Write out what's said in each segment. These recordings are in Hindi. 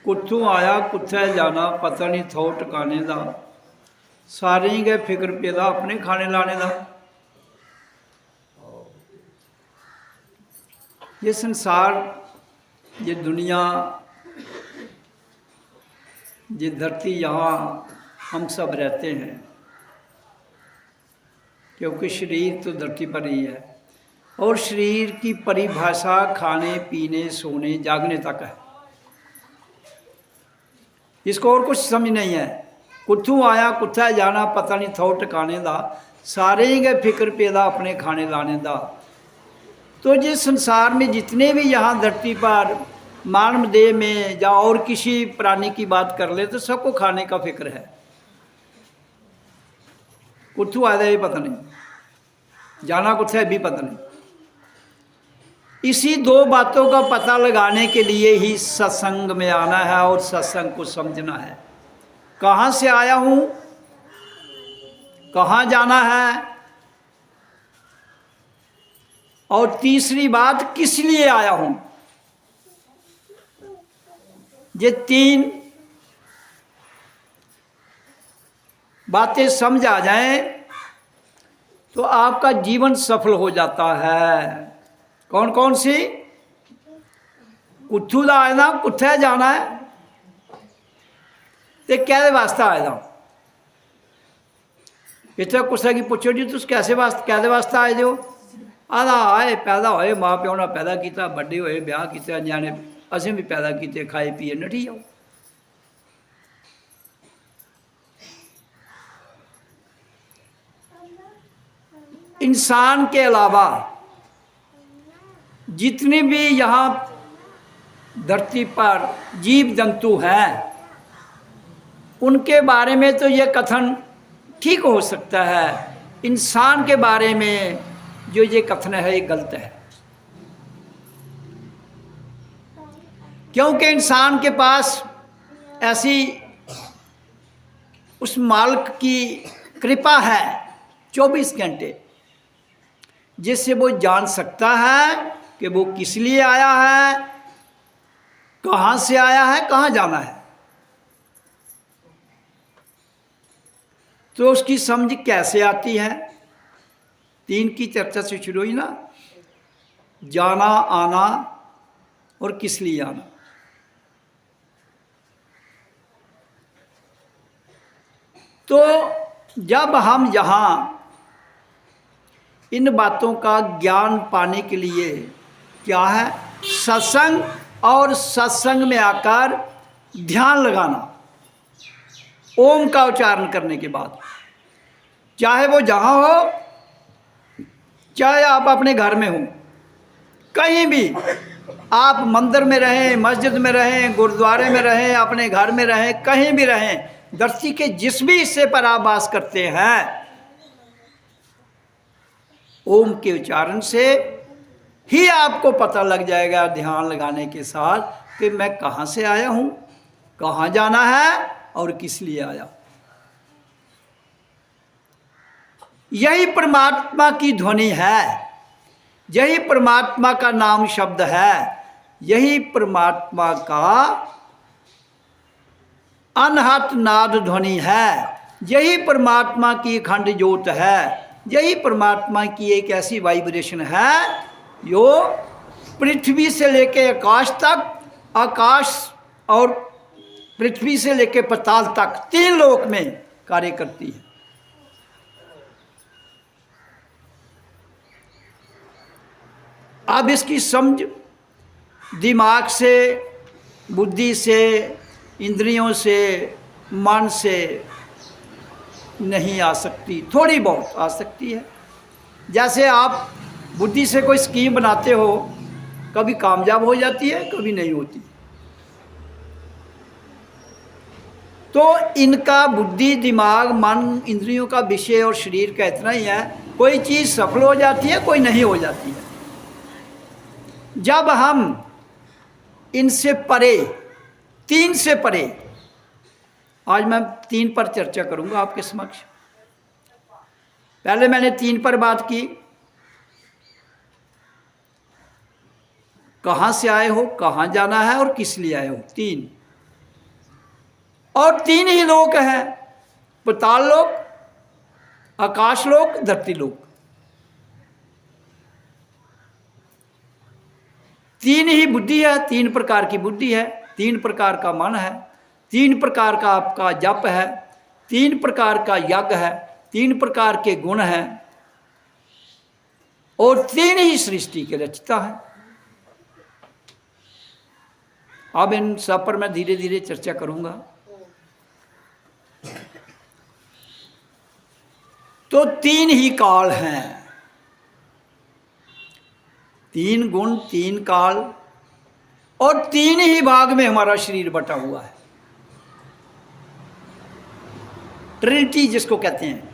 कुत्थों आया कुत्थे जाना पता नहीं थो टकाने का, सारे ही गए फिक्र पेदा अपने खाने लाने का। ये संसार, ये दुनिया, ये धरती, यहाँ हम सब रहते हैं क्योंकि शरीर तो धरती पर ही है और शरीर की परिभाषा खाने पीने सोने जागने तक है। इसको और कुछ समझ नहीं है। कुत्थों आया कुत्थे जाना पता नहीं थो टकाने का, सारे ही गए फिक्र पेदा अपने खाने लाने का। तो जिस संसार में जितने भी यहाँ धरती पर मानव देह में या और किसी प्राणी की बात कर ले तो सबको खाने का फिक्र है। कुत्थों आया ये पता नहीं, जाना कुत्थे भी पता नहीं। इसी दो बातों का पता लगाने के लिए ही सत्संग में आना है और सत्संग को समझना है। कहाँ से आया हूँ, कहाँ जाना है, और तीसरी बात किस लिए आया हूँ। ये तीन बातें समझ आ जाएं तो आपका जीवन सफल हो जाता है। कौन कौन सी? कुत्थू दा आए ना कुत्थे जाना है ते कैदे वास्ते आए दा। इतने कुछ की पुछो जी तुम कैसे वास्ते कैदे वास्ते आए हो। आदा आए पैदा होए माँ प्यो ने पैदा किया, बड़े होए ब्याह किया, न्याणे असें भी पैदा किए, खाए पिए नठी जाओ। इंसान के अलावा जितने भी यहाँ धरती पर जीव जंतु हैं उनके बारे में तो ये कथन ठीक हो सकता है। इंसान के बारे में जो ये कथन है ये गलत है, क्योंकि इंसान के पास ऐसी उस मालिक की कृपा है 24 घंटे, जिससे वो जान सकता है कि वो किस लिए आया है, कहाँ से आया है, कहाँ जाना है। तो उसकी समझ कैसे आती है? तीन की चर्चा से शुरू हुई ना, जाना आना और किस लिए आना। तो जब हम यहाँ इन बातों का ज्ञान पाने के लिए क्या है, सत्संग, और सत्संग में आकर ध्यान लगाना ओम का उच्चारण करने के बाद, चाहे वो जहाँ हो, चाहे आप अपने घर में हो, कहीं भी आप मंदिर में रहें, मस्जिद में रहें, गुरुद्वारे में रहें, अपने घर में रहें, कहीं भी रहें, धरती के जिस भी हिस्से पर आप वास करते हैं, ओम के उच्चारण से ही आपको पता लग जाएगा ध्यान लगाने के साथ कि मैं कहाँ से आया हूँ, कहाँ जाना है और किस लिए आया। यही परमात्मा की ध्वनि है, यही परमात्मा का नाम शब्द है, यही परमात्मा का अनहत नाद ध्वनि है, यही परमात्मा की अखंड ज्योत है, यही परमात्मा की एक ऐसी वाइब्रेशन है जो पृथ्वी से लेके आकाश तक, आकाश और पृथ्वी से लेके पाताल तक, 3 लोक में कार्य करती है। अब इसकी समझ दिमाग से, बुद्धि से, इंद्रियों से, मन से नहीं आ सकती, थोड़ी बहुत आ सकती है। जैसे आप बुद्धि से कोई स्कीम बनाते हो, कभी कामयाब हो जाती है, कभी नहीं होती। तो इनका बुद्धि, दिमाग, मन, इंद्रियों का विषय और शरीर का इतना ही है। कोई चीज़ सफल हो जाती है, कोई नहीं हो जाती है। जब हम इनसे परे, 3 से परे, आज मैं 3 पर चर्चा करूंगा आपके समक्ष। पहले मैंने 3 पर बात की, कहाँ से आए हो, कहाँ जाना है और किस लिए आए हो, 3। और 3 ही लोक हैं, पाताल लोक, आकाश लोक, धरती लोक। 3 ही बुद्धि है, 3 प्रकार की बुद्धि है, 3 प्रकार का मन है, 3 प्रकार का आपका जप है, 3 प्रकार का यज्ञ है, 3 प्रकार के गुण हैं, और 3 ही सृष्टि के रचयिता हैं। अब इन सब पर मैं धीरे धीरे चर्चा करूंगा। तो 3 ही काल हैं, 3 गुण, 3 काल, और 3 ही भाग में हमारा शरीर बटा हुआ है। ट्रिनिटी जिसको कहते हैं।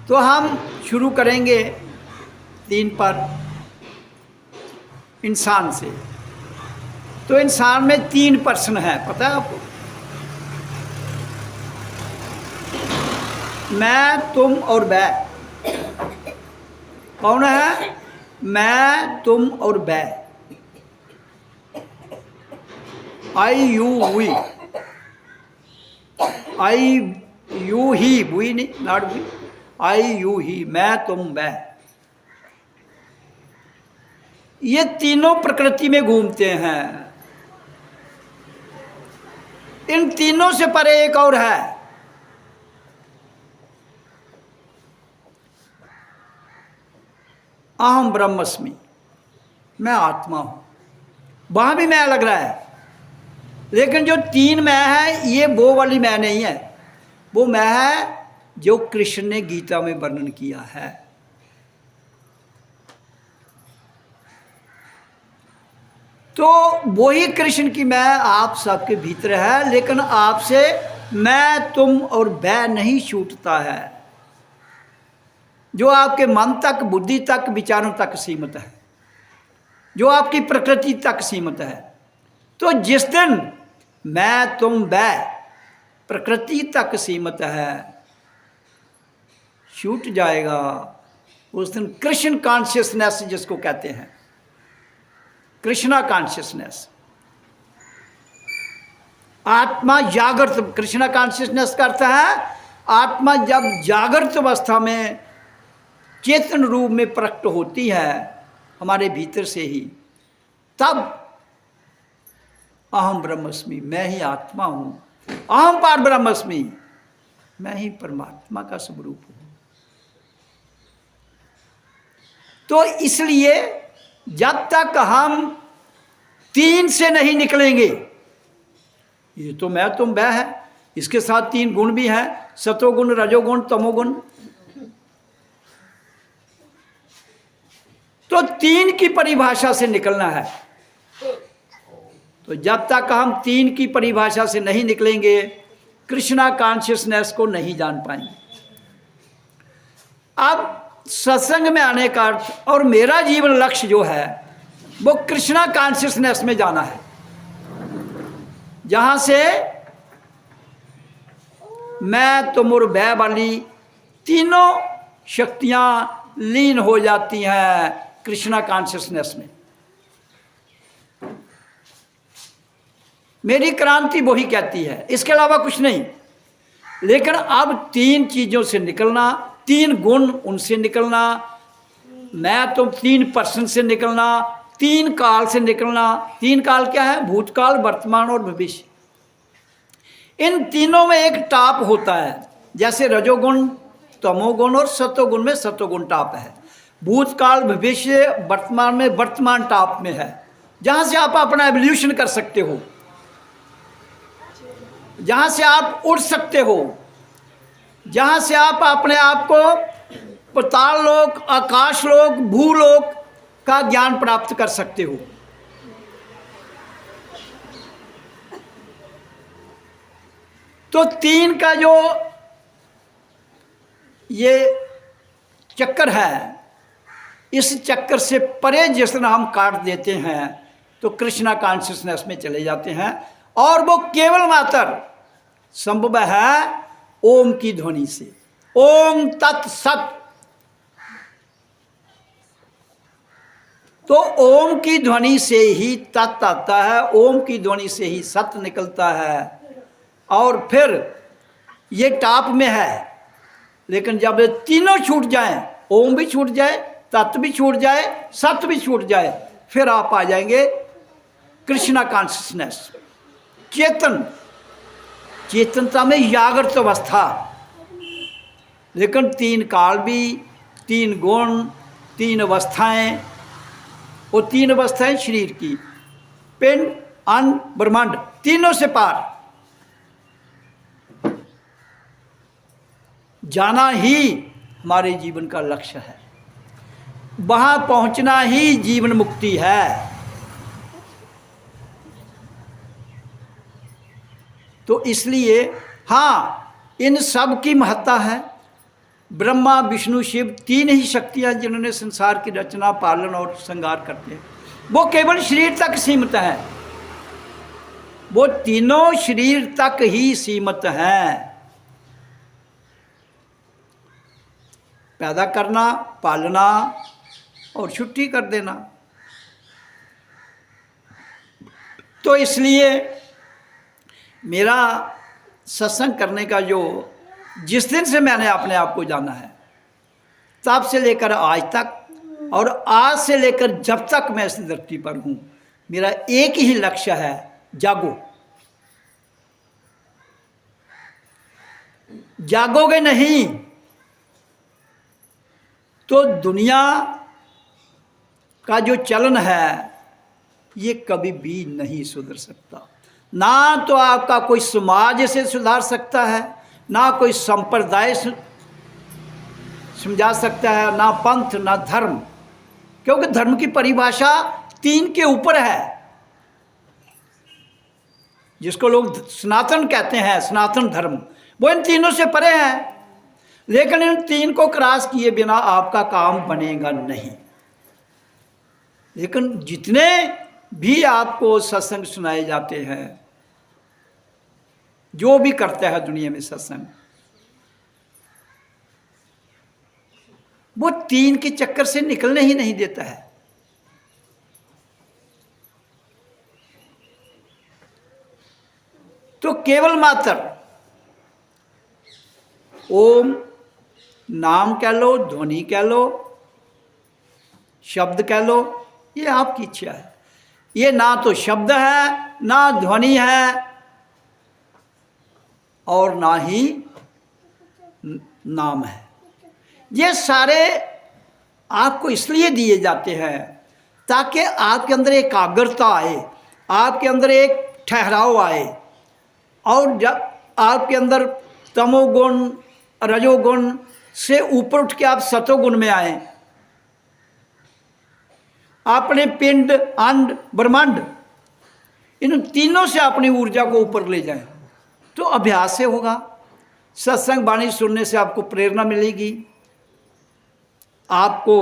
तो हम शुरू करेंगे 3 पर, इंसान से। तो इंसान में 3 पर्सन है, पता है आपको? मैं, तुम और वह। कौन है? मैं, तुम और वह। I, you, we. I, you, he, we नहीं, not we. I, you, he, मैं, तुम, वह। ये तीनों प्रकृति में घूमते हैं। इन तीनों से परे एक और है, अहम ब्रह्मस्मि, मैं आत्मा हूं। वहां भी मैं लग रहा है, लेकिन जो 3 मैं है, ये वो वाली मैं नहीं है। वो मैं है जो कृष्ण ने गीता में वर्णन किया है। तो वही कृष्ण की मैं आप सबके भीतर है, लेकिन आपसे मैं, तुम और वह नहीं छूटता है, जो आपके मन तक, बुद्धि तक, विचारों तक सीमित है, जो आपकी प्रकृति तक सीमित है। तो जिस दिन मैं, तुम, वह प्रकृति तक सीमित है, छूट जाएगा, उस दिन कृष्ण कॉन्शियसनेस जिसको कहते हैं, कृष्णा कॉन्शियसनेस, आत्मा जागृत। कृष्णा कॉन्शियसनेस करता है आत्मा जब जागृत अवस्था में चेतन रूप में प्रकट होती है हमारे भीतर से ही, तब अहम ब्रह्मस्मि, मैं ही आत्मा हूं, अहम पार ब्रह्मस्मि, मैं ही परमात्मा का स्वरूप हूं। तो इसलिए जब तक हम 3 से नहीं निकलेंगे, ये तो मैं, तुम, वह है, इसके साथ 3 गुण भी हैं, सतोगुण, रजोगुण, तमोगुण। तो 3 की परिभाषा से निकलना है। तो जब तक हम 3 की परिभाषा से नहीं निकलेंगे, कृष्णा कॉन्शियसनेस को नहीं जान पाएंगे। अब सत्संग में आने का अर्थ और मेरा जीवन लक्ष्य जो है वो कृष्णा कॉन्शियसनेस में जाना है, जहां से मैं, तुम और वह वाली तीनों शक्तियां लीन हो जाती हैं कृष्णा कॉन्शियसनेस में। मेरी क्रांति वही कहती है, इसके अलावा कुछ नहीं। लेकिन अब 3 चीजों से निकलना, 3 गुण उनसे निकलना, मैं तो 3% से निकलना, 3 काल से निकलना। 3 काल क्या है? भूतकाल, वर्तमान और भविष्य। इन तीनों में एक टाप होता है, जैसे रजोगुण, तमोगुण और सतोगुण में सतोगुण टाप है। भूतकाल, भविष्य, वर्तमान में वर्तमान टाप में है, जहाँ से आप अपना एवोल्यूशन कर सकते हो, जहाँ से आप उड़ सकते हो, जहाँ से आप अपने आप को पाताल लोक, आकाश लोक, भूलोक का ज्ञान प्राप्त कर सकते हो। तो 3 का जो ये चक्कर है, इस चक्कर से परे जिस दिन हम काट देते हैं तो कृष्णा कॉन्शियसनेस में चले जाते हैं, और वो केवल मात्र संभव है ओम की ध्वनि से। ओम तत् सत। तो ओम की ध्वनि से ही तत् आता है, ओम की ध्वनि से ही सत निकलता है, और फिर ये टाप में है। लेकिन जब ये तीनों छूट जाएं, ओम भी छूट जाए, तत्व भी छूट जाए, सत्य भी छूट जाए, फिर आप आ जाएंगे कृष्णा कॉन्शियसनेस, चेतन, चेतनता में जागृत अवस्था। लेकिन 3 काल भी, 3 गुण, 3 अवस्थाएं, वो 3 अवस्थाएं शरीर की, पिंड, अन्न, ब्रह्मांड, तीनों से पार जाना ही हमारे जीवन का लक्ष्य है। वहां पहुंचना ही जीवन मुक्ति है। तो इसलिए हाँ, इन सब की महत्ता है। ब्रह्मा, विष्णु, शिव 3 ही शक्तियां जिन्होंने संसार की रचना, पालन और संहार करते हैं। वो केवल शरीर तक सीमित हैं, वो तीनों शरीर तक ही सीमित हैं। पैदा करना, पालना और छुट्टी कर देना। तो इसलिए मेरा सत्संग करने का जो, जिस दिन से मैंने अपने आप को जाना है, तब से लेकर आज तक, और आज से लेकर जब तक मैं इस धरती पर हूँ, मेरा एक ही लक्ष्य है, जागो। जागोगे नहीं तो दुनिया का जो चलन है ये कभी भी नहीं सुधर सकता। ना तो आपका कोई समाज इसे सुधार सकता है, ना कोई संप्रदाय समझा सकता है, ना पंथ, ना धर्म, क्योंकि धर्म की परिभाषा 3 के ऊपर है, जिसको लोग सनातन कहते हैं, सनातन धर्म, वो इन तीनों से परे है। लेकिन इन 3 को क्रॉस किए बिना आपका काम बनेगा नहीं। लेकिन जितने भी आपको सत्संग सुनाए जाते हैं, जो भी करता है दुनिया में सत्संग, वो 3 के चक्कर से निकलने ही नहीं देता है। तो केवल मात्र ओम नाम कह लो, ध्वनि कह लो, शब्द कह लो, ये आपकी इच्छा है। ये ना तो शब्द है, ना ध्वनि है, और ना ही नाम है। ये सारे आपको इसलिए दिए जाते हैं ताकि आपके अंदर एक एकाग्रता आए, आपके अंदर एक ठहराव आए, और जब आपके अंदर तमोगुण, रजोगुण से ऊपर उठ के आप सतोगुण में आए, अपने पिंड, अंड, ब्रह्मांड, इन तीनों से अपनी ऊर्जा को ऊपर ले जाएं, तो अभ्यास से होगा। सत्संग वाणी सुनने से आपको प्रेरणा मिलेगी, आपको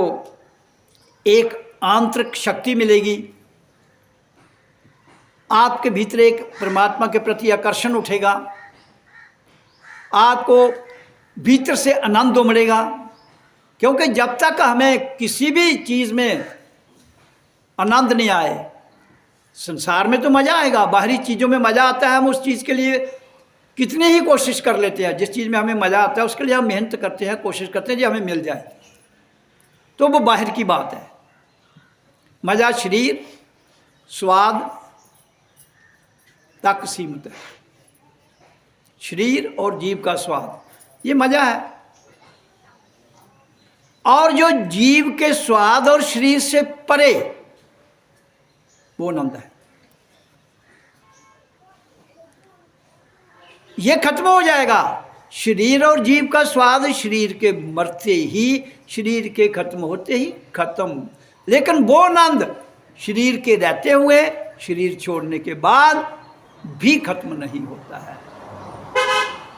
एक आंतरिक शक्ति मिलेगी, आपके भीतर एक परमात्मा के प्रति आकर्षण उठेगा, आपको भीतर से आनंद उमड़ेगा। क्योंकि जब तक हमें किसी भी चीज़ में आनंद नहीं आए, संसार में तो मज़ा आएगा, बाहरी चीज़ों में मज़ा आता है, हम उस चीज़ के लिए कितनी ही कोशिश कर लेते हैं, जिस चीज़ में हमें मज़ा आता है उसके लिए हम मेहनत करते हैं, कोशिश करते हैं जी हमें मिल जाए, तो वो बाहर की बात है। मज़ा शरीर स्वाद तक सीमित है, शरीर और जीव का स्वाद ये मज़ा है। और जो जीव के स्वाद और शरीर से परे वो आनंद है, ये खत्म हो जाएगा। शरीर और जीव का स्वाद शरीर के मरते ही, शरीर के खत्म होते ही खत्म, लेकिन वो आनंद शरीर के रहते हुए, शरीर छोड़ने के बाद भी खत्म नहीं होता है।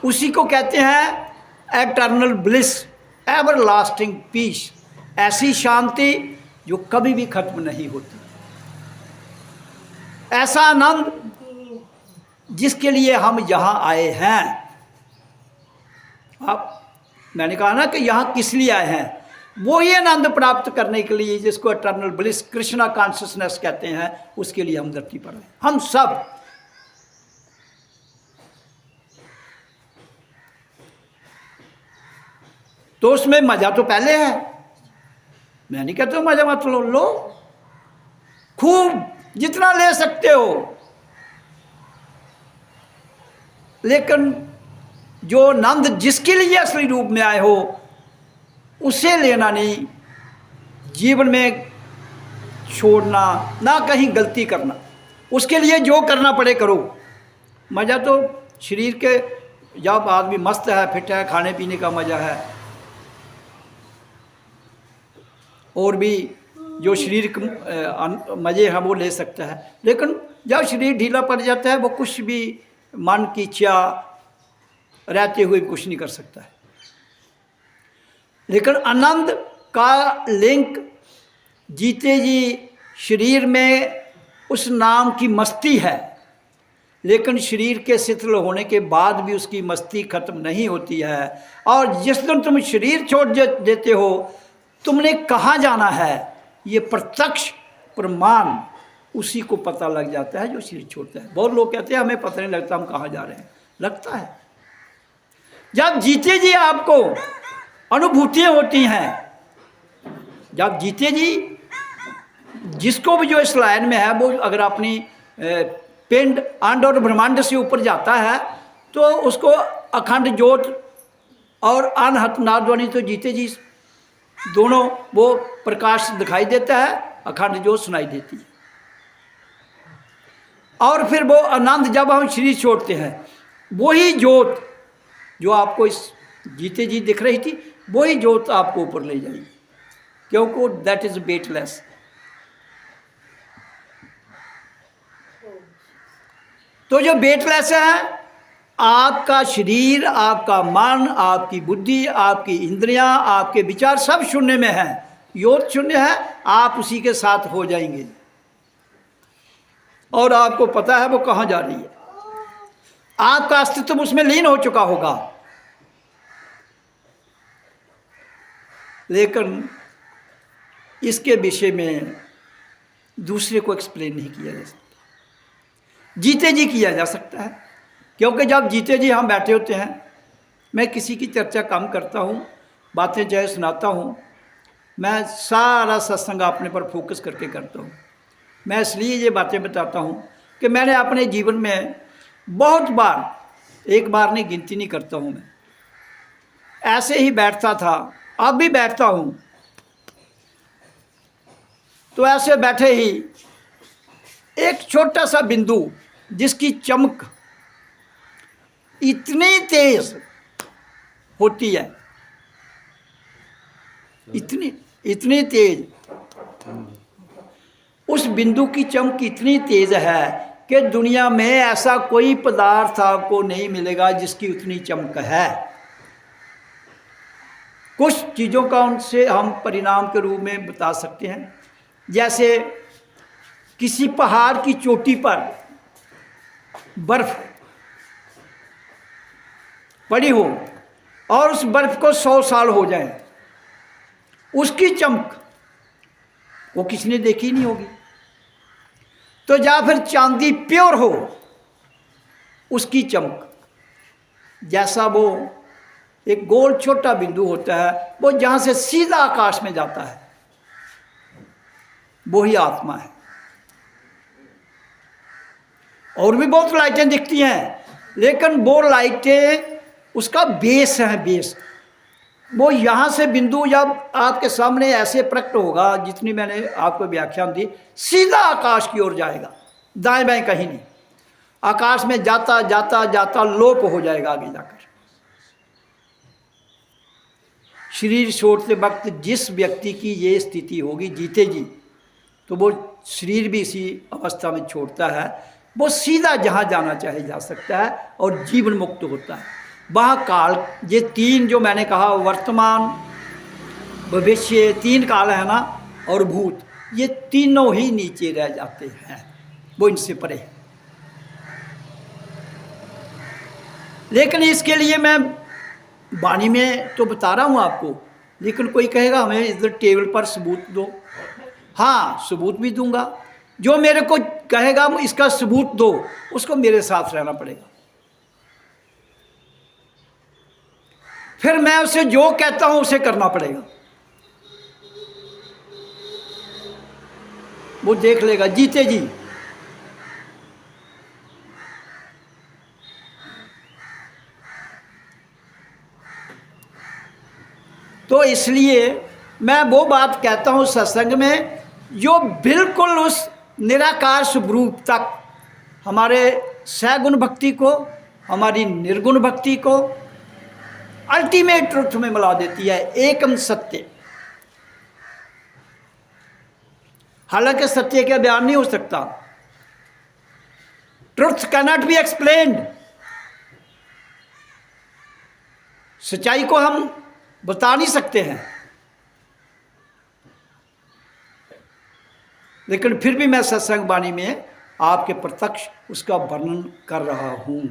उसी को कहते हैं eternal bliss, everlasting peace, ऐसी शांति जो कभी भी खत्म नहीं होती, ऐसा आनंद जिसके लिए हम यहाँ आए हैं। अब मैंने कहा ना कि यहाँ किस लिए आए हैं, वो ही आनंद प्राप्त करने के लिए, जिसको एटर्नल ब्लिस, कृष्णा कॉन्शियसनेस कहते हैं, उसके लिए हम धरती पर हैं, हम सब। तो उसमें मजा तो पहले है, मैं नहीं कहता मजा मत लो, खूब जितना ले सकते हो, लेकिन जो आनंद जिसके लिए असली रूप में आए हो उसे लेना नहीं, जीवन में छोड़ना ना, कहीं गलती करना, उसके लिए जो करना पड़े करो। मज़ा तो शरीर के, जब आदमी मस्त है, फिट है, खाने पीने का मज़ा है, और भी जो शरीर के मज़े हैं वो ले सकता है, लेकिन जब शरीर ढीला पड़ जाता है वो कुछ भी मन की इच्छा रहते हुए कुछ नहीं कर सकता है। लेकिन आनंद का लिंक जीते जी शरीर में उस नाम की मस्ती है, लेकिन शरीर के शिथिल होने के बाद भी उसकी मस्ती खत्म नहीं होती है। और जिस दिन तुम शरीर छोड़ देते हो, तुमने कहाँ जाना है ये प्रत्यक्ष प्रमाण उसी को पता लग जाता है जो शरीर छोड़ता है। बहुत लोग कहते हैं हमें पता नहीं लगता हम कहाँ जा रहे हैं, लगता है। जब जीते जी आपको अनुभूतियाँ होती हैं, जब जीते जी जिसको भी जो इस लाइन में है, वो अगर अपनी पिंड अंड और ब्रह्मांड से ऊपर जाता है तो उसको अखंड ज्योत और अनहत नादध्वनि, तो जीते जी दोनों वो प्रकाश दिखाई देता है, अखंड ज्योत सुनाई देती है। और फिर वो आनंद जब हम शरीर छोड़ते हैं, वही ज्योत जो आपको इस जीते जी दिख रही थी, वही ज्योत आपको ऊपर ले जाएगी, क्योंकि दैट इज वेटलेस। तो जो वेटलेस है, आपका शरीर, आपका मन, आपकी बुद्धि, आपकी इंद्रियां, आपके विचार सब शून्य में है, योत शून्य है, आप उसी के साथ हो जाएंगे और आपको पता है वो कहाँ जा रही है, आपका अस्तित्व उसमें लीन हो चुका होगा। लेकिन इसके विषय में दूसरे को एक्सप्लेन नहीं किया जा सकता, जीते जी किया जा सकता है। क्योंकि जब जीते जी हम बैठे होते हैं, मैं किसी की चर्चा कम करता हूँ, बातें चाहे सुनाता हूँ, मैं सारा सत्संग अपने पर फोकस करके करता हूँ। मैं इसलिए ये बातें बताता हूँ कि मैंने अपने जीवन में बहुत बार, एक बार नहीं, गिनती नहीं करता हूँ, मैं ऐसे ही बैठता था, अब भी बैठता हूँ, तो ऐसे बैठे ही एक छोटा सा बिंदु जिसकी चमक इतनी तेज होती है, इतनी तेज, उस बिंदु की चमक इतनी तेज है कि दुनिया में ऐसा कोई पदार्थ आपको नहीं मिलेगा जिसकी उतनी चमक है। कुछ चीज़ों का उनसे हम परिणाम के रूप में बता सकते हैं, जैसे किसी पहाड़ की चोटी पर बर्फ पड़ी हो और उस बर्फ को 100 साल हो जाए, उसकी चमक वो किसी ने देखी नहीं होगी। तो या फिर चांदी प्योर हो, उसकी चमक जैसा वो एक गोल छोटा बिंदु होता है, वो जहाँ से सीधा आकाश में जाता है, वो ही आत्मा है। और भी बहुत लाइटें दिखती हैं, लेकिन वो लाइटें उसका बेस है, बेस। वो यहाँ से बिंदु जब आपके सामने ऐसे प्रकट होगा, जितनी मैंने आपको व्याख्यान दी, सीधा आकाश की ओर जाएगा, दाएं बाएं कहीं नहीं। आकाश में जाता जाता जाता लोप हो जाएगा आगे जाकर। शरीर छोड़ते वक्त जिस व्यक्ति की ये स्थिति होगी जीते जी, तो वो शरीर भी इसी अवस्था में छोड़ता है, वो सीधा जहाँ जाना चाहे जा सकता है और जीवन मुक्त होता है। वह काल, ये तीन जो मैंने कहा, वर्तमान, भविष्य, तीन काल है ना, और भूत, ये तीनों ही नीचे रह जाते हैं, वो इनसे परे है। लेकिन इसके लिए मैं वाणी में तो बता रहा हूँ आपको, लेकिन कोई कहेगा हमें इधर टेबल पर सबूत दो। हाँ, सबूत भी दूंगा। जो मेरे को कहेगा इसका सबूत दो, उसको मेरे साथ रहना पड़ेगा। फिर मैं उसे जो कहता हूं उसे करना पड़ेगा। वो देख लेगा जीते जी। तो इसलिए मैं वो बात कहता हूं सत्संग में, जो बिल्कुल उस निराकार स्वरूप तक हमारे सगुण भक्ति को, हमारी निर्गुण भक्ति को अल्टीमेट ट्रुथ में मिला देती है, एकम सत्य। हालांकि सत्य का बयान नहीं हो सकता, ट्रुथ कैनॉट बी एक्सप्लेन्ड। सच्चाई को हम बता नहीं सकते हैं, लेकिन फिर भी मैं सत्संग वाणी में आपके प्रत्यक्ष उसका वर्णन कर रहा हूं।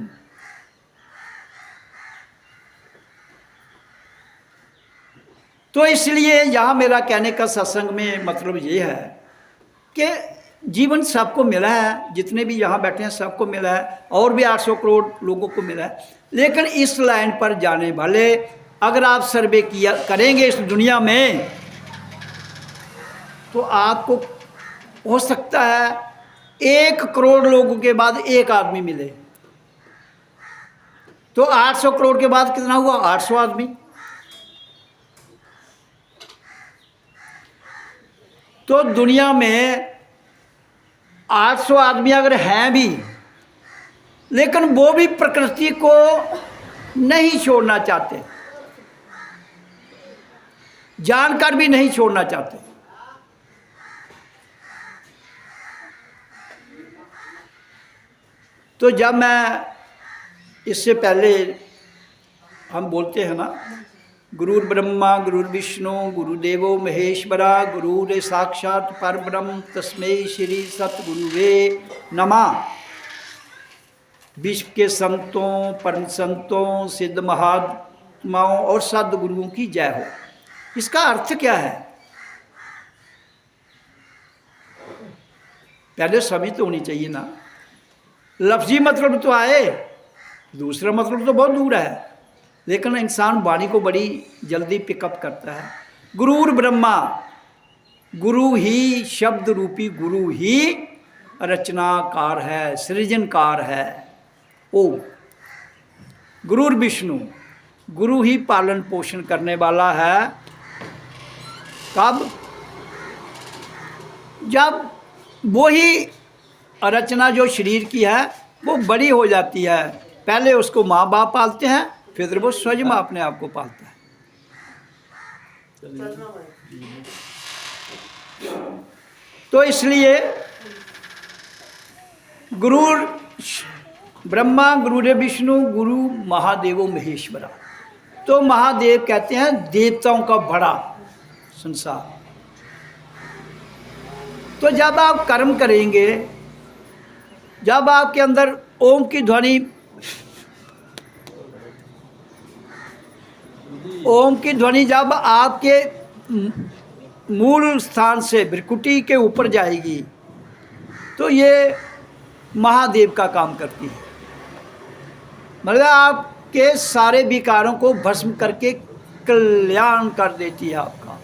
तो इसलिए यहाँ मेरा कहने का सत्संग में मतलब ये है कि जीवन सबको मिला है, जितने भी यहाँ बैठे हैं सबको मिला है, और भी 800 करोड़ लोगों को मिला है। लेकिन इस लाइन पर जाने वाले अगर आप सर्वे किया करेंगे इस दुनिया में, तो आपको हो सकता है 1 करोड़ लोगों के बाद एक आदमी मिले। तो 800 करोड़ के बाद कितना हुआ? 800 आदमी। तो दुनिया में 800 आदमी अगर हैं भी, लेकिन वो भी प्रकृति को नहीं छोड़ना चाहते, जानकर भी नहीं छोड़ना चाहते। तो जब मैं इससे पहले हम बोलते हैं ना, गुरुर ब्रह्मा गुरुर विष्णु गुरुदेवो महेश्वरा गुरुरे साक्षात परब्रह्म तस्मै श्री सतगुरुवे नमः। विश्व के संतों, परम संतों, सिद्ध महात्माओं और सद्गुरुओं की जय हो। इसका अर्थ क्या है? पहले समझ तो होनी चाहिए ना। लफ्जी मतलब तो आए, दूसरा मतलब तो बहुत दूर है, लेकिन इंसान वाणी को बड़ी जल्दी पिकअप करता है। गुरुर ब्रह्मा, गुरु ही शब्द रूपी गुरु ही रचनाकार है, सृजनकार है। ओ गुरुर विष्णु, गुरु ही पालन पोषण करने वाला है। कब? जब वो ही रचना जो शरीर की है वो बड़ी हो जाती है। पहले उसको माँ बाप पालते हैं, फिर वो स्वयं अपने आप को पालता है। तो इसलिए गुरु ब्रह्मा गुरुरे विष्णु गुरु महादेवो महेश्वरा। तो महादेव कहते हैं देवताओं का बड़ा संसार। तो जब आप कर्म करेंगे, जब आपके अंदर ओम की ध्वनि, ओम की ध्वनि जब आपके मूल स्थान से भ्रिकुटी के ऊपर जाएगी, तो ये महादेव का काम करती है। मतलब आप के सारे विकारों को भस्म करके कल्याण कर देती है आपका।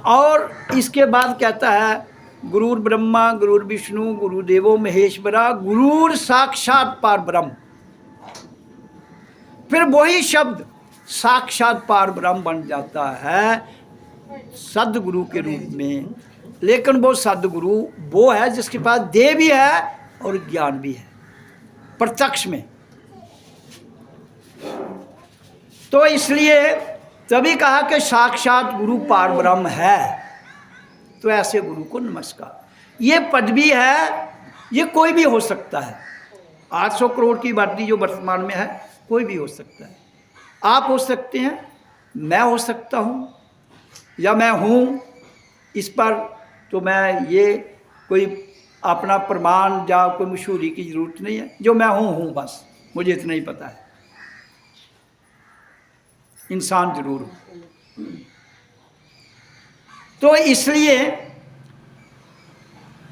और इसके बाद कहता है गुरुर ब्रह्मा गुरुर विष्णु गुरुदेवो महेश्वरा गुरुर साक्षात पार ब्रह्म। फिर वही शब्द साक्षात पार ब्रह्म बन जाता है सदगुरु के रूप में। लेकिन वो सदगुरु वो है जिसके पास देह भी है और ज्ञान भी है प्रत्यक्ष में। तो इसलिए तभी कहा कि साक्षात गुरु पार ब्रह्म है। तो ऐसे गुरु को नमस्कार। ये पदवी है, ये कोई भी हो सकता है। 800 करोड़ की आबादी जो वर्तमान में है, कोई भी हो सकता है। आप हो सकते हैं, मैं हो सकता हूँ, या मैं हूँ। इस पर तो मैं ये कोई अपना प्रमाण या कोई मशहूरी की ज़रूरत नहीं है। जो मैं हूँ बस, मुझे इतना ही पता है। इंसान जरूर हूँ। तो इसलिए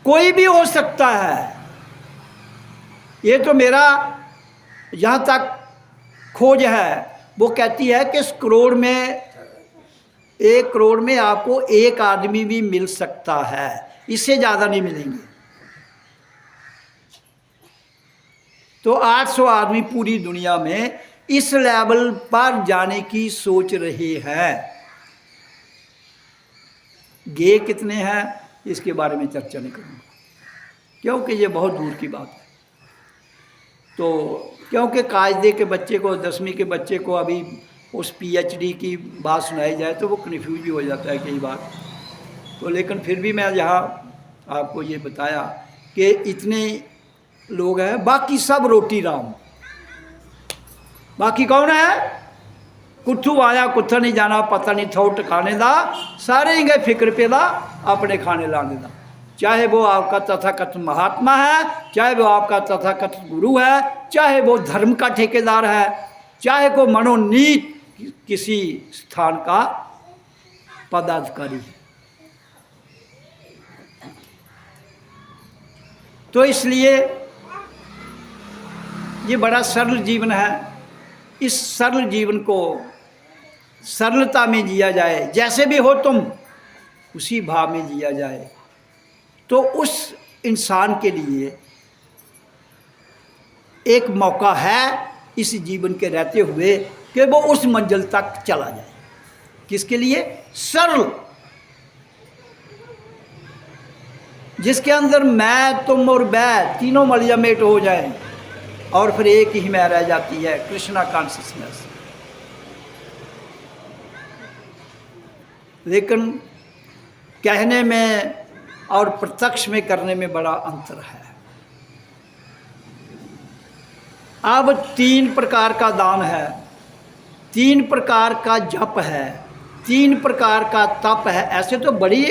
कोई भी हो सकता है। ये तो मेरा यहाँ तक खोज है, वो कहती है कि इस करोड़ में 1 करोड़ में आपको एक आदमी भी मिल सकता है, इससे ज़्यादा नहीं मिलेंगे। तो 800 आदमी पूरी दुनिया में इस लेवल पर जाने की सोच रहे हैं। गे कितने हैं इसके बारे में चर्चा नहीं करूँगा, क्योंकि ये बहुत दूर की बात है। तो क्योंकि कायदे के बच्चे को, 10वीं के बच्चे को अभी उस PhD की बात सुनाई जाए तो वो कन्फ्यूज भी हो जाता है कई बार। तो लेकिन फिर भी मैं यहाँ आपको ये बताया कि इतने लोग हैं, बाकी सब रोटी राम। बाकी कौन है? कुत्थू आया कुत्था नहीं जाना, पता नहीं थो टकाने दा, सारे ही गए फिक्र पे दा अपने खाने लाने दा। चाहे वो आपका तथाकथित महात्मा है, चाहे वो आपका तथाकथित गुरु है, चाहे वो धर्म का ठेकेदार है, चाहे को मनोनीत किसी स्थान का पदाधिकारी है। तो इसलिए ये बड़ा सरल जीवन है। इस सरल जीवन को सरलता में जिया जाए, जैसे भी हो तुम उसी भाव में जिया जाए, तो उस इंसान के लिए एक मौका है इस जीवन के रहते हुए कि वो उस मंजिल तक चला जाए। किसके लिए? सरल, जिसके अंदर मैं तुम और वह तीनों मलियामेट हो जाए और फिर एक ही मैं रह जाती है, कृष्णा कॉन्शियसनेस। लेकिन कहने में और प्रत्यक्ष में करने में बड़ा अंतर है। अब 3 प्रकार का दान है, 3 प्रकार का जप है, 3 प्रकार का तप है। ऐसे तो बड़ी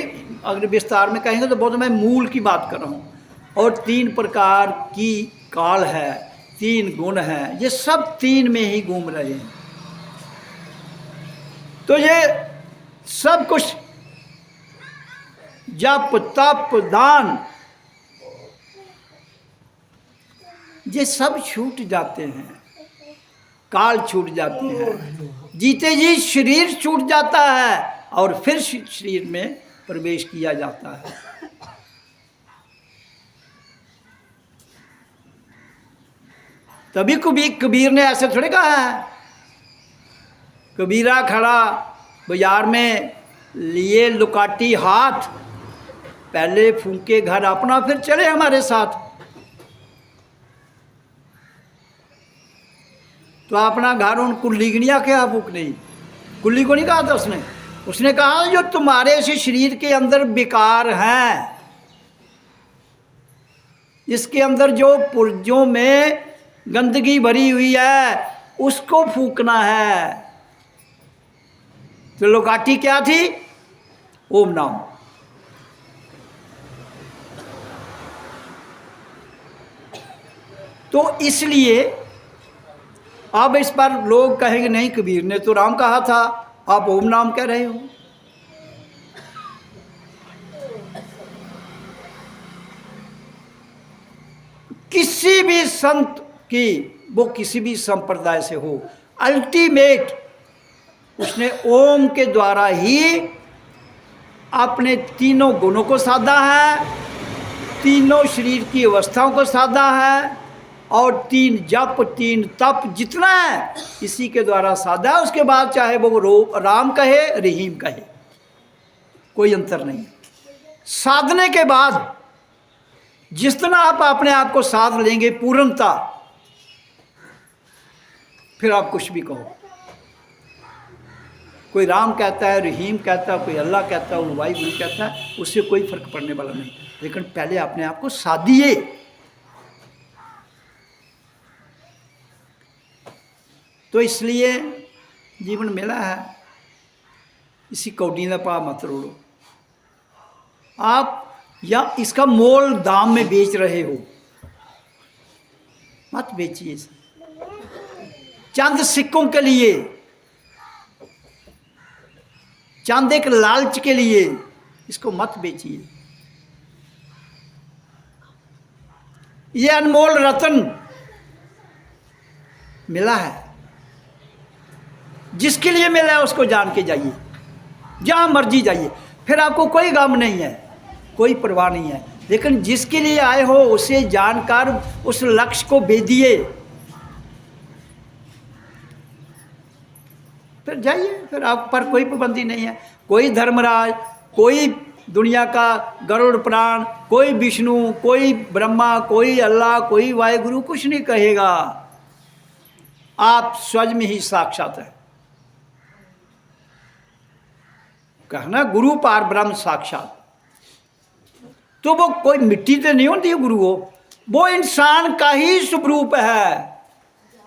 अगर विस्तार में कहेंगे तो बहुत, मैं मूल की बात कर रहा हूँ। और 3 प्रकार की काल है, 3 गुण हैं, ये सब 3 में ही घूम रहे हैं। तो ये सब कुछ जप तप दान ये सब छूट जाते हैं, काल छूट जाते हैं, जीते जी शरीर छूट जाता है और फिर शरीर में प्रवेश किया जाता है। तभी कबीर ने ऐसे थोड़े कहा है। कबीरा खड़ा बाजार में लिए लुकाटी हाथ, पहले फूके घर अपना फिर चले हमारे साथ। तो अपना घर उन कुल्ली गिनिया क्या फूक नहीं, कुल्ली को नहीं कहा था उसने। उसने कहा जो तुम्हारे से शरीर के अंदर विकार हैं, इसके अंदर जो पुर्जों में गंदगी भरी हुई है उसको फूकना है। तो लुकाटी क्या थी? ओम नाम। तो इसलिए अब इस पर लोग कहेंगे नहीं, कबीर ने तो राम कहा था, आप ओम नाम कह रहे हो। किसी भी संत कि वो किसी भी संप्रदाय से हो, अल्टीमेट उसने ओम के द्वारा ही अपने तीनों गुणों को साधा है, तीनों शरीर की अवस्थाओं को साधा है, और 3 जप 3 तप जितना है इसी के द्वारा साधा है। उसके बाद चाहे वो राम कहे रहीम कहे, कोई अंतर नहीं। साधने के बाद जितना आप अपने आप को साध लेंगे पूर्णता, फिर आप कुछ भी कहो। कोई राम कहता है, रहीम कहता है, कोई अल्लाह कहता है, वाहिगुरु कहता है, उससे कोई फर्क पड़ने वाला नहीं। लेकिन पहले अपने आप को साधिए। तो इसलिए जीवन मिला है, इसी कौड़ी का भाव मत रोड़ो। आप या इसका मोल दाम में बेच रहे हो, मत बेचिए इसे। चंद सिक्कों के लिए, चंद एक लालच के लिए इसको मत बेचिए। ये अनमोल रत्न मिला है, जिसके लिए मिला है उसको जान के जाइए, जहां मर्जी जाइए, फिर आपको कोई गम नहीं है, कोई परवाह नहीं है। लेकिन जिसके लिए आए हो उसे जानकर उस लक्ष्य को भेदिए, फिर जाइए। फिर आप पर कोई पाबंदी नहीं है। कोई धर्मराज, कोई दुनिया का गरुड़ प्राण, कोई विष्णु, कोई ब्रह्मा, कोई अल्लाह, कोई वाहिगुरु कुछ नहीं कहेगा। आप स्वयं ही साक्षात है। कहना गुरु पार ब्रह्म साक्षात, तो वो कोई मिट्टी तो नहीं होती है गुरु, वो इंसान का ही स्वरूप है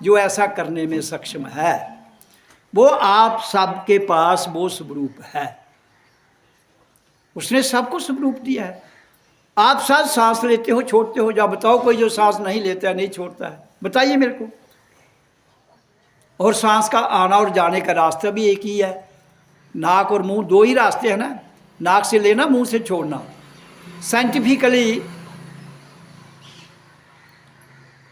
जो ऐसा करने में सक्षम है। वो आप सबके पास वो स्वरूप है, उसने सबको स्वरूप दिया है। आप साथ सांस लेते हो, छोड़ते हो, जा बताओ कोई जो सांस नहीं लेता है, नहीं छोड़ता है, बताइए मेरे को। और सांस का आना और जाने का रास्ता भी एक ही है। नाक और मुंह दो ही रास्ते हैं ना, नाक से लेना, मुंह से छोड़ना। साइंटिफिकली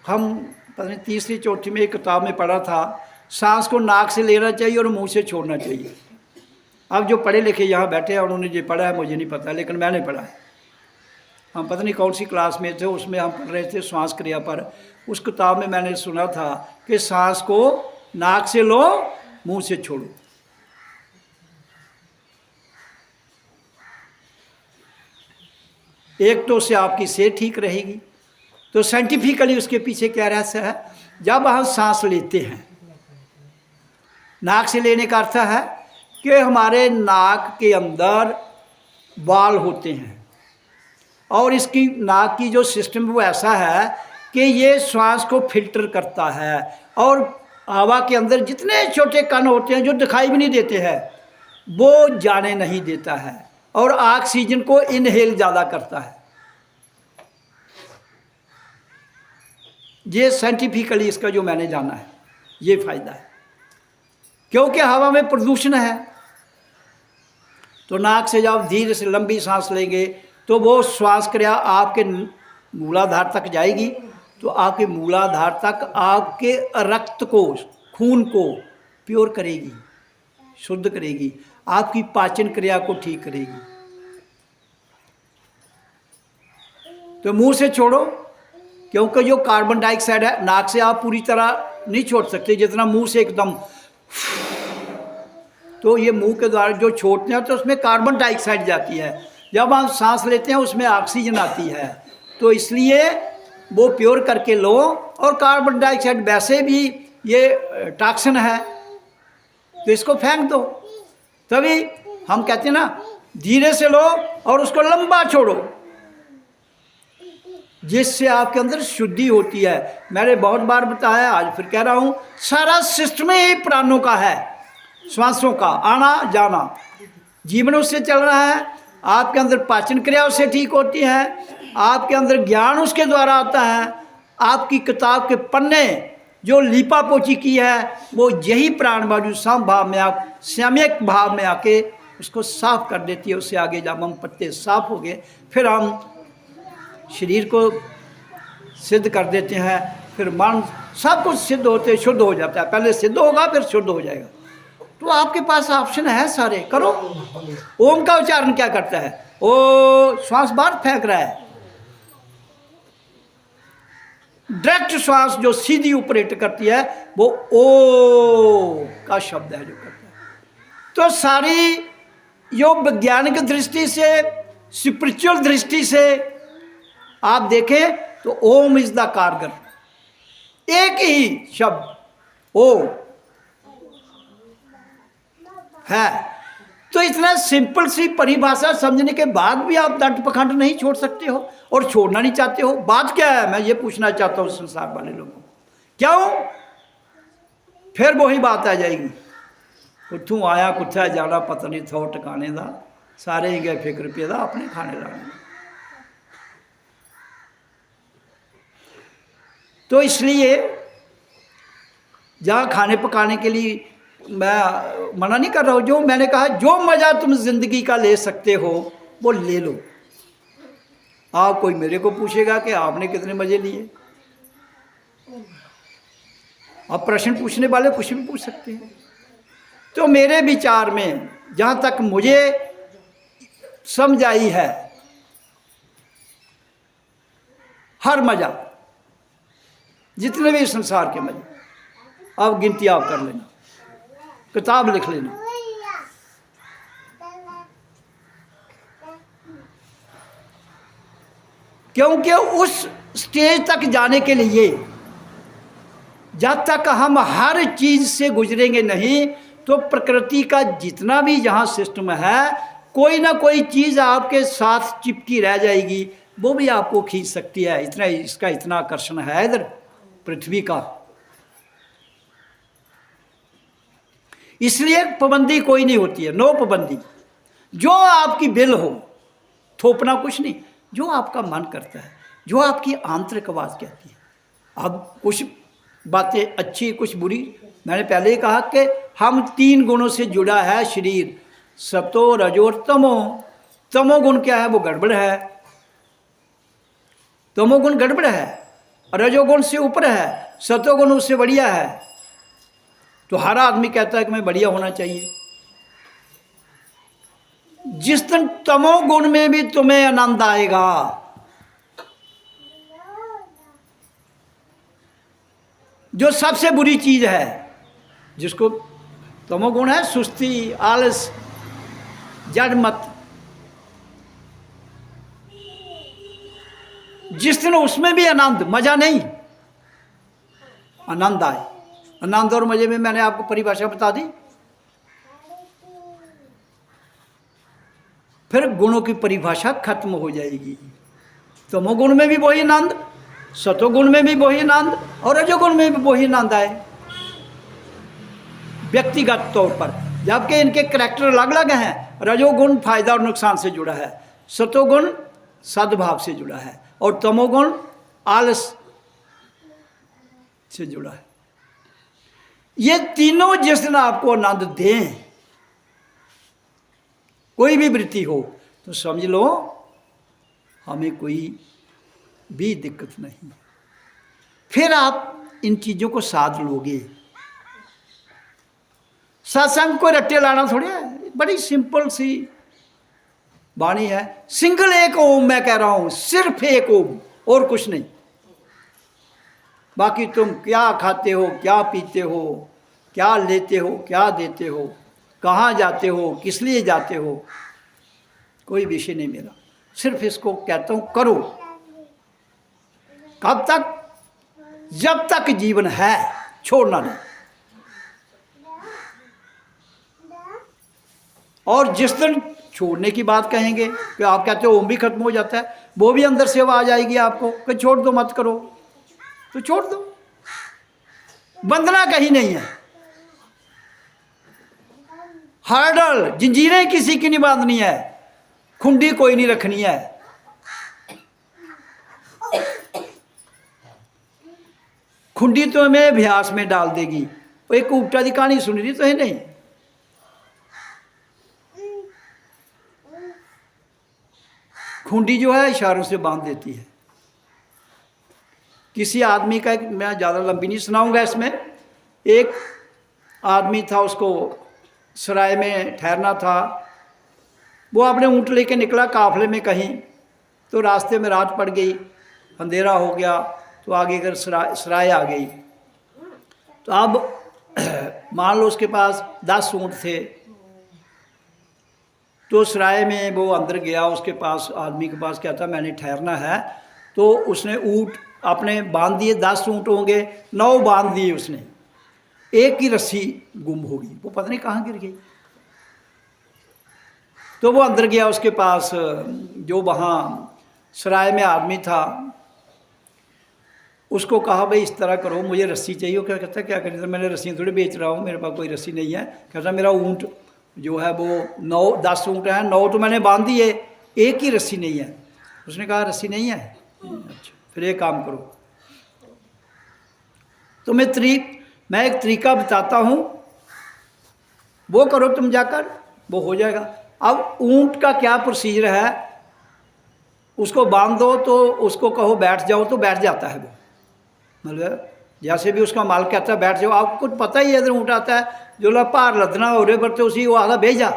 हम पता नहीं तीसरी चौथी में एक किताब में पढ़ा था, सांस को नाक से लेना चाहिए और मुंह से छोड़ना चाहिए। अब जो पढ़े लिखे यहाँ बैठे हैं उन्होंने जो पढ़ा है मुझे नहीं पता, लेकिन मैंने पढ़ा है। हम पता नहीं कौन सी क्लास में थे, उसमें हम पढ़ रहे थे श्वास क्रिया पर। उस किताब में मैंने सुना था कि सांस को नाक से लो, मुंह से छोड़ो। एक तो उससे आपकी सेहत ठीक रहेगी। तो साइंटिफिकली उसके पीछे क्या रहस्य है? जब हम सांस लेते हैं, नाक से लेने का अर्थ है कि हमारे नाक के अंदर बाल होते हैं और इसकी नाक की जो सिस्टम वो ऐसा है कि ये श्वास को फिल्टर करता है और हवा के अंदर जितने छोटे कण होते हैं जो दिखाई भी नहीं देते हैं वो जाने नहीं देता है और ऑक्सीजन को इनहेल ज़्यादा करता है। ये साइंटिफिकली इसका जो मैंने जाना है ये फ़ायदा है, क्योंकि हवा में प्रदूषण है। तो नाक से जब धीरे से लंबी सांस लेंगे तो वो श्वास क्रिया आपके मूलाधार तक जाएगी, तो आपके मूलाधार तक आपके रक्त को, खून को प्योर करेगी, शुद्ध करेगी, आपकी पाचन क्रिया को ठीक करेगी। तो मुंह से छोड़ो, क्योंकि जो कार्बन डाइऑक्साइड है नाक से आप पूरी तरह नहीं छोड़ सकते जितना मुंह से एकदम, तो ये मुंह के द्वारा जो छोड़ते हैं तो उसमें कार्बन डाइऑक्साइड जाती है, जब आप सांस लेते हैं उसमें ऑक्सीजन आती है, तो इसलिए वो प्योर करके लो। और कार्बन डाइऑक्साइड वैसे भी ये टॉक्सिन है तो इसको फेंक दो। तभी हम कहते हैं ना धीरे से लो और उसको लंबा छोड़ो, जिससे आपके अंदर शुद्धि होती है। मैंने बहुत बार बताया, आज फिर कह रहा हूँ, सारा सिस्टम ही प्राणों का है, श्वासों का आना जाना, जीवन उससे चल रहा है। आपके अंदर पाचन क्रिया उससे ठीक होती है, आपके अंदर ज्ञान उसके द्वारा आता है। आपकी किताब के पन्ने जो लीपा पोची की है वो यही प्राण बाजू सम भाव में, आप सम्यक भाव में आके उसको साफ कर देती है। उससे आगे जब हम पत्ते साफ हो गए फिर हम शरीर को सिद्ध कर देते हैं, फिर मन सब कुछ सिद्ध होते शुद्ध हो जाता है। पहले सिद्ध होगा फिर शुद्ध हो जाएगा। तो आपके पास ऑप्शन है सारे, करो। ओम का उच्चारण क्या करता है? ओ श्वास बाहर फेंक रहा है, डायरेक्ट श्वास जो सीधी ऑपरेट करती है वो ओ का शब्द है जो करता है। तो सारी यो वैज्ञानिक दृष्टि से, स्पिरिचुअल दृष्टि से आप देखें तो ओम इज द कारगर, एक ही शब्द ओ है। तो इतना सिंपल सी परिभाषा समझने के बाद भी आप दंड पखंड नहीं छोड़ सकते हो और छोड़ना नहीं चाहते हो। बात क्या है, मैं ये पूछना चाहता हूँ संसार वाले लोगों को, क्यों? फिर वही बात आ जाएगी, कुथू आया कुत्था जाना पता नहीं थो टकाने दा, सारे ही गए फिक्र पे दा अपने खाने लाने। तो इसलिए जहाँ खाने पकाने के लिए मैं मना नहीं कर रहा हूँ, जो मैंने कहा जो मज़ा तुम जिंदगी का ले सकते हो वो ले लो। आप कोई मेरे को पूछेगा कि आपने कितने मज़े लिए? आप प्रश्न पूछने वाले कुछ भी पूछ सकते हैं। तो मेरे विचार में जहाँ तक मुझे समझ आई है, हर मज़ा, जितने भी संसार के मज़े, अब गिनती आप कर लेना, किताब लिख लेना। क्योंकि उस स्टेज तक जाने के लिए जब तक हम हर चीज से गुजरेंगे नहीं, तो प्रकृति का जितना भी यहाँ सिस्टम है, कोई ना कोई चीज आपके साथ चिपकी रह जाएगी, वो भी आपको खींच सकती है। इतना इसका इतना आकर्षण है इधर पृथ्वी का। इसलिए पाबंदी कोई नहीं होती है, नो पाबंदी। जो आपकी बिल हो, थोपना कुछ नहीं, जो आपका मन करता है, जो आपकी आंतरिक आवाज कहती है। अब कुछ बातें अच्छी कुछ बुरी, मैंने पहले ही कहा कि हम 3 गुणों से जुड़ा है शरीर, सतो रजो और तमो। तमोगुण क्या है? वो गड़बड़ है, तमोगुण गड़बड़ है, रजोगुण से ऊपर है, सतोगुण उससे बढ़िया है। तो हर आदमी कहता है कि मैं बढ़िया होना चाहिए। जिस दिन तमोगुण में भी तुम्हें आनंद आएगा, जो सबसे बुरी चीज है, जिसको तमोगुण है, सुस्ती, आलस, जड़मत, जिस दिन उसमें भी आनंद, मजा नहीं, आनंद आए। आनंद और मजे में मैंने आपको परिभाषा बता दी। फिर गुणों की परिभाषा खत्म हो जाएगी। तमोगुण में भी वही आनंद, सतोगुण में भी वही आनंद, और रजोगुण में भी वही आनंद आए व्यक्तिगत तौर पर। जबकि इनके करैक्टर अलग अलग हैं। रजोगुण फायदा और नुकसान से जुड़ा है, सतोगुण सद्भाव से जुड़ा है, और तमोगुण आलस से जुड़ा है। ये तीनों जिस दिन आपको आनंद दें, कोई भी वृत्ति हो, तो समझ लो हमें कोई भी दिक्कत नहीं। फिर आप इन चीजों को साध लोगे। सत्संग को रट्टे लाना थोड़ी है, बड़ी सिंपल सी वाणी है। सिंगल एक ओम मैं कह रहा हूं, सिर्फ एक ओम, और कुछ नहीं। बाकी तुम क्या खाते हो, क्या पीते हो, क्या लेते हो, क्या देते हो, कहाँ जाते हो, किस लिए जाते हो, कोई विषय नहीं मेरा। सिर्फ इसको कहता हूं करो। कब तक? जब तक जीवन है, छोड़ना नहीं। और जिस दिन छोड़ने की बात कहेंगे, कि आप कहते हो ओम भी खत्म हो जाता है, वो भी अंदर से आवाज आएगी आपको कि छोड़ दो, मत करो, तो छोड़ दो। बंधना कहीं नहीं है। हर्डल, जंजीरें किसी की नहीं बांधनी है, खुंडी कोई नहीं रखनी है। खुंडी तो हमें अभ्यास में डाल देगी। एक उपटा की कहानी सुन रही तो है नहीं, खुंडी जो है इशारों से बांध देती है किसी आदमी का, मैं ज़्यादा लंबी नहीं सुनाऊंगा इसमें, एक आदमी था, उसको सराय में ठहरना था। वो अपने ऊँट लेके निकला काफले में कहीं, तो रास्ते में रात पड़ गई, अंधेरा हो गया, तो आगे कर सराय आ गई। तो अब मान लो उसके पास 10 ऊँट थे। तो सराय में वो अंदर गया, उसके पास आदमी के पास क्या था, मैंने ठहरना है। तो उसने ऊँट अपने बांध दिए, 10 ऊँट होंगे, 9 बांध दिए उसने, एक ही रस्सी गुम हो गई, वो पता नहीं कहाँ गिर गई। तो वो अंदर गया, उसके पास जो वहाँ सराय में आदमी था, उसको कहा भाई इस तरह करो, मुझे रस्सी चाहिए। क्या कहता है, क्या करें, तो मैंने रस्सी थोड़ी बेच रहा हूँ, मेरे पास कोई रस्सी नहीं है। कहता मेरा ऊँट जो है वो 10 ऊँट हैं, 9 तो मैंने बांध दिए, एक ही रस्सी नहीं है। उसने कहा रस्सी नहीं है, अच्छा फिर एक काम करो, तो मैं एक तरीका बताता हूँ, वो करो तुम जाकर, वो हो जाएगा। अब ऊँट का क्या प्रोसीजर है, उसको बांध दो, तो उसको कहो बैठ जाओ, तो बैठ जाता है वो, मतलब जैसे भी उसका माल कहता है बैठ जाओ। आपको कुछ पता ही है, इधर ऊँट आता है जो लोग पार लदना हो रहे बरते, उसी वो आधा भेजा,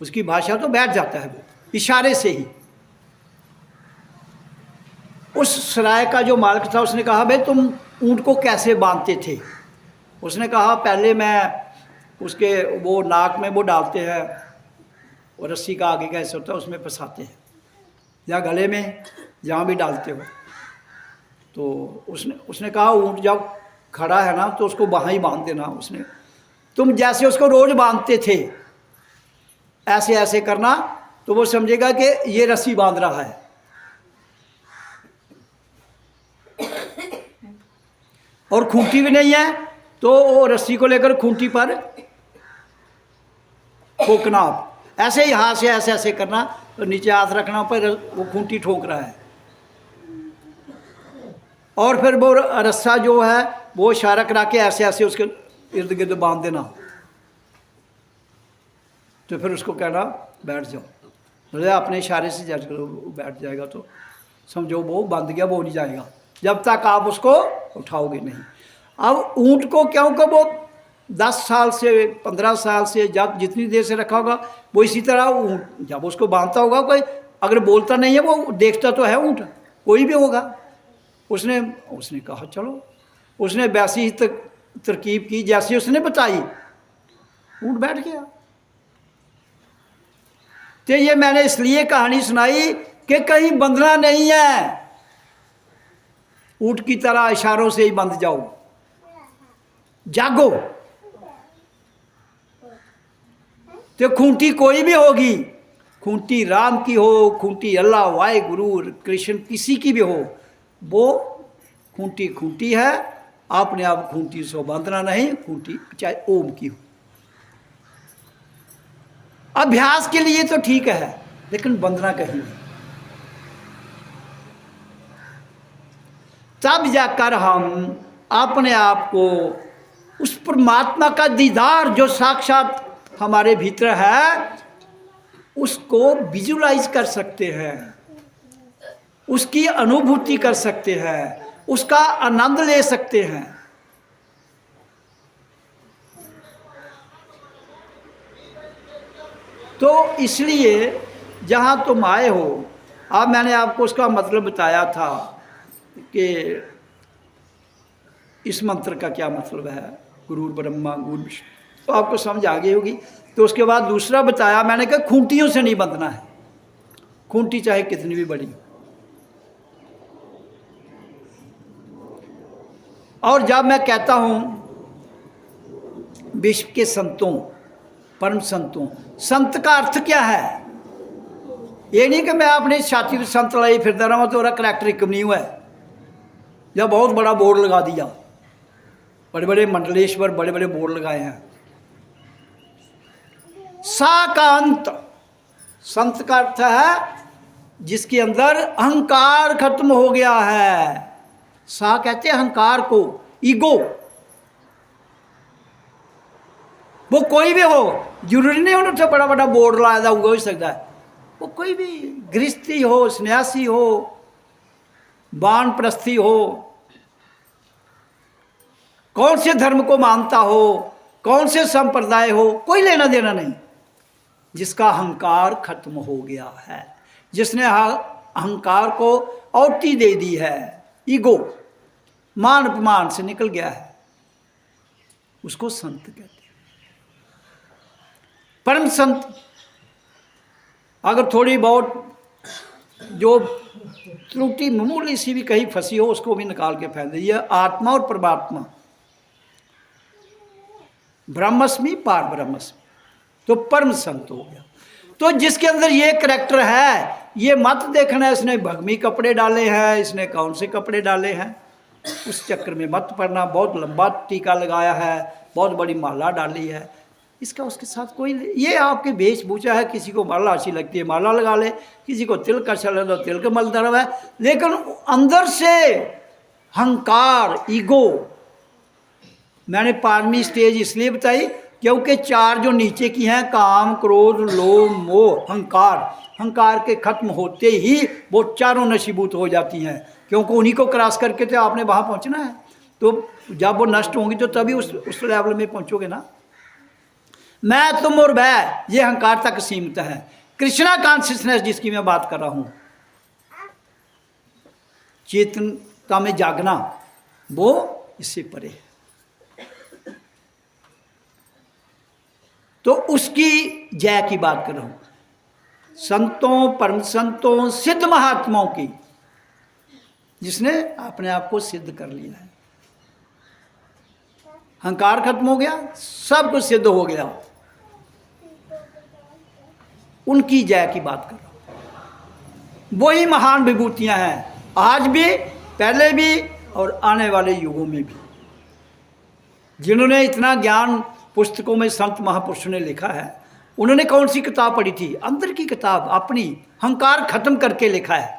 उसकी भाषा तो बैठ जाता है वो इशारे से ही। उस सराय का जो मालिक था, उसने कहा भाई तुम ऊँट को कैसे बांधते थे। उसने कहा पहले मैं उसके वो नाक में वो डालते हैं, और रस्सी का आगे का हिस्सा होता है उसमें फंसाते हैं, या गले में, जहाँ भी डालते हो। तो उसने कहा ऊँट जब खड़ा है ना, तो उसको वहाँ ही बांध देना। उसने, तुम जैसे उसको रोज बांधते थे ऐसे ऐसे करना, तो वो समझेगा कि ये रस्सी बांध रहा है। और खूंटी भी नहीं है, तो वो रस्सी को लेकर खूंटी पर ठोकना, आप ऐसे ही हाथ से ऐसे ऐसे करना, तो नीचे हाथ रखना पर वो खूंटी ठोक रहा है। और फिर वो रस्सा जो है वो इशारा करा के ऐसे ऐसे उसके इर्द गिर्द बांध देना, तो फिर उसको कहना बैठ जाओ, मतलब अपने इशारे से जज करो, बैठ जाएगा, तो समझो वो बंध गया, वो नहीं जाएगा जब तक आप उसको उठाओगे नहीं। अब ऊँट को क्योंकि वो 10 साल से 15 साल से जब जितनी देर से रखा होगा, वो इसी तरह ऊँट जब उसको बांधता होगा, कोई अगर बोलता नहीं है, वो देखता तो है ऊँट, कोई भी होगा। उसने कहा चलो, उसने वैसी ही तरकीब की जैसी उसने बताई, ऊँट बैठ गया। तो ये मैंने इसलिए कहानी सुनाई कि कहीं बंधना नहीं है, ऊँट की तरह इशारों से ही बंध जाओ, जागो। तो खूंटी कोई भी होगी, खूंटी राम की हो, खूंटी अल्लाह वाहे गुरु कृष्ण किसी की भी हो, वो खूंटी खूंटी है, अपने आप खूंटी से बांधना नहीं, खूंटी चाहे ओम की हो। अभ्यास के लिए तो ठीक है, लेकिन बंधना कहीं नहीं। तब जाकर हम अपने आप को उस परमात्मा का दीदार जो साक्षात हमारे भीतर है, उसको विजुलाइज कर सकते हैं, उसकी अनुभूति कर सकते हैं, उसका आनंद ले सकते हैं। तो इसलिए जहाँ तुम आए हो, अब मैंने आपको उसका मतलब बताया था कि इस मंत्र का क्या मतलब है, गुरुर ब्रह्मा गुरु विष्णु, तो आपको समझ आ गई होगी। तो उसके बाद दूसरा बताया मैंने कि खूंटियों से नहीं बंधना है, खूंटी चाहे कितनी भी बड़ी हो। और जब मैं कहता हूँ विश्व के संतों, परम संतों, संत का अर्थ क्या है, ये नहीं कि मैं अपनी छाती पर संत लाई फिरता रहा तो मेरा करैक्टर एक नहीं हुआ है, या बहुत बड़ा बोर्ड लगा दिया, बड़े बड़े मंडलेश्वर बड़े बड़े बोर्ड लगाए हैं। सा का अंत, संत का अर्थ है जिसके अंदर अहंकार खत्म हो गया है। सा कहते हैं अहंकार को, ईगो। वो कोई भी हो, जरूरी नहीं उन्होंने बड़ा बड़ा बोर्ड लाया था, हो सकता है वो कोई भी गृहस्थी हो, सन्यासी हो, बानप्रस्थी हो, कौन से धर्म को मानता हो, कौन से संप्रदाय हो, कोई लेना देना नहीं। जिसका अहंकार खत्म हो गया है, जिसने अहंकार को औटी दे दी है, ईगो मान अपमान से निकल गया है, उसको संत कहते हैं। परम संत। अगर थोड़ी बहुत जो त्रुटि मामूली सी भी कहीं फंसी हो उसको भी निकाल के फेंक दे। यह आत्मा और परमात्मा, ब्रह्मस्मि पार ब्रह्मस्मि, तो परम संत हो गया। तो जिसके अंदर ये करैक्टर है, ये मत देखना इसने भगमी कपड़े डाले हैं, इसने कौन से कपड़े डाले हैं, उस चक्कर में मत पड़ना। बहुत लंबा टीका लगाया है, बहुत बड़ी माला डाली है, इसका उसके साथ कोई, ये आपके वेशभूषा है। किसी को माला अच्छी लगती है माला लगा ले, किसी को तिलक अच्छा लगता है तिलक मलता रहा है, लेकिन अंदर से अहंकार, ईगो। मैंने 5वीं स्टेज इसलिए बताई क्योंकि 4 जो नीचे की हैं, काम, क्रोध, लोभ, मोह, अहंकार, अहंकार के खत्म होते ही वो चारों नशीबूत हो जाती हैं, क्योंकि उन्हीं को क्रॉस करके तो आपने वहाँ पहुँचना है। तो जब वो नष्ट होंगी तो तभी उस लेवल में पहुँचोगे ना। मैं, तुम और वह, ये अहंकार तक सीमित है। कृष्णा कॉन्शियसनेस जिसकी मैं बात कर रहा हूँ, चेतनता में जागना, वो इससे परे है। तो उसकी जय की बात कर रहा हूँ, संतों, परम संतों, सिद्ध महात्माओं की, जिसने अपने आप को सिद्ध कर लिया है। अहंकार खत्म हो गया, सब कुछ सिद्ध हो गया, उनकी जय की बात कर रहा हूं। वही महान विभूतियां हैं, आज भी, पहले भी और आने वाले युगों में भी। जिन्होंने इतना ज्ञान पुस्तकों में संत महापुरुषों ने लिखा है, उन्होंने कौन सी किताब पढ़ी थी? अंदर की किताब, अपनी अहंकार खत्म करके लिखा है।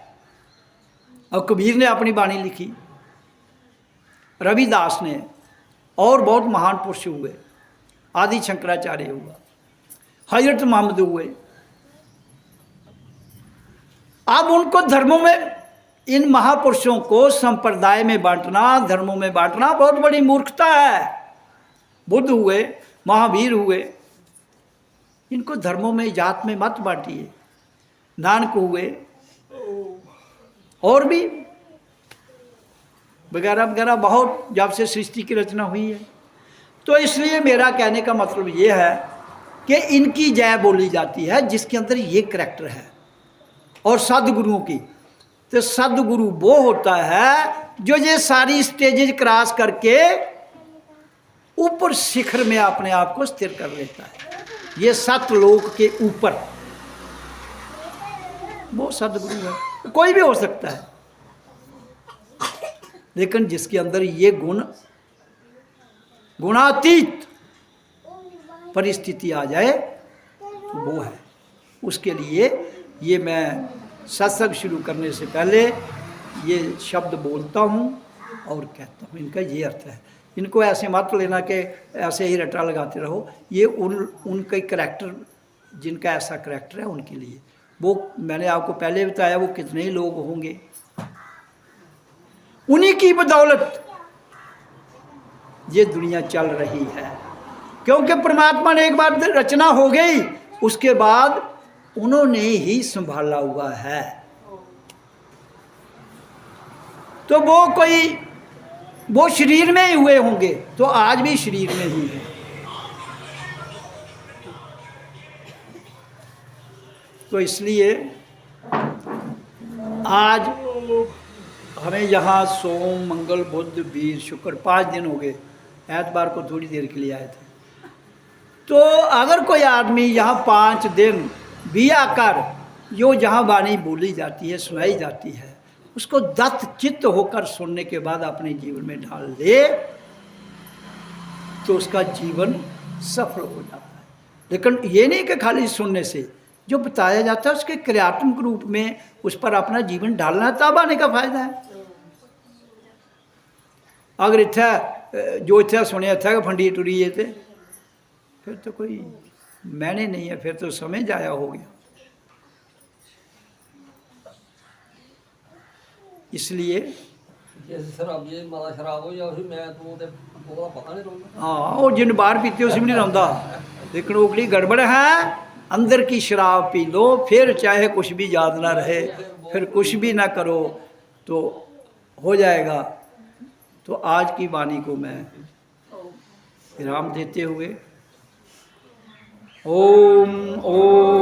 और कबीर ने अपनी वाणी लिखी, रविदास ने, और बहुत महान पुरुष हुए, आदि शंकराचार्य हुआ, हजरत मोहम्मद हुए। अब उनको धर्मों में, इन महापुरुषों को संप्रदाय में बांटना, धर्मों में बांटना बहुत बड़ी मूर्खता है। बुद्ध हुए, महावीर हुए, इनको धर्मों में, जात में मत बांटिए। नानक हुए, और भी वगैरह वगैरह बहुत, जब से सृष्टि की रचना हुई है। तो इसलिए मेरा कहने का मतलब ये है कि इनकी जय बोली जाती है जिसके अंदर ये करैक्टर है। और सदगुरुओं की, तो सदगुरु वो होता है जो ये सारी स्टेजेज क्रॉस करके ऊपर शिखर में अपने आप को स्थिर कर लेता है। ये सतलोक के ऊपर, वो सदगुरु है। कोई भी हो सकता है, लेकिन जिसके अंदर ये गुण, गुणातीत परिस्थिति आ जाए, तो वो है। उसके लिए ये मैं सत्संग शुरू करने से पहले ये शब्द बोलता हूँ और कहता हूँ। इनका ये अर्थ है। इनको ऐसे मत लेना कि ऐसे ही रटा लगाते रहो। ये उनके करैक्टर, जिनका ऐसा करैक्टर है, उनके लिए। वो मैंने आपको पहले बताया, वो कितने ही लोग होंगे, उन्हीं की बदौलत ये दुनिया चल रही है। क्योंकि परमात्मा ने एक बार रचना हो गई, उसके बाद उन्होंने ही संभाला हुआ है। तो वो शरीर में ही हुए होंगे, तो आज भी शरीर में ही है। तो इसलिए आज हमें यहाँ सोम, मंगल, बुध, वीर, शुक्र 5 दिन हो गए। एतबार को थोड़ी देर के लिए आए थे। तो अगर कोई आदमी यहाँ 5 दिन भी आकर जो जहाँ वाणी बोली जाती है, सुनाई जाती है, उसको दत्त चित्त होकर सुनने के बाद अपने जीवन में ढाल ले, तो उसका जीवन सफल हो जाता है। लेकिन ये नहीं कि खाली सुनने से जो बताया जाता है उसके क्रियात्मक रूप में उस पर अपना जीवन डालना है, तब आने का फायदा है। अगर इतना जो इतना सुने था कि फंडी टुरी थे, फिर तो कोई मैंने नहीं है, फिर तो समय जाया हो गया। इसलिए जैसे शराब, ये माला शराब हो या मैं तो हाँ वो जिन बार पीती उस भी नहीं रौंदा, लेकिन ओकड़ी गड़बड़ है। अंदर की शराब पी लो, फिर चाहे कुछ भी याद ना रहे, फिर कुछ भी ना करो तो हो जाएगा। तो आज की वाणी को मैं विराम देते हुए ओम ओम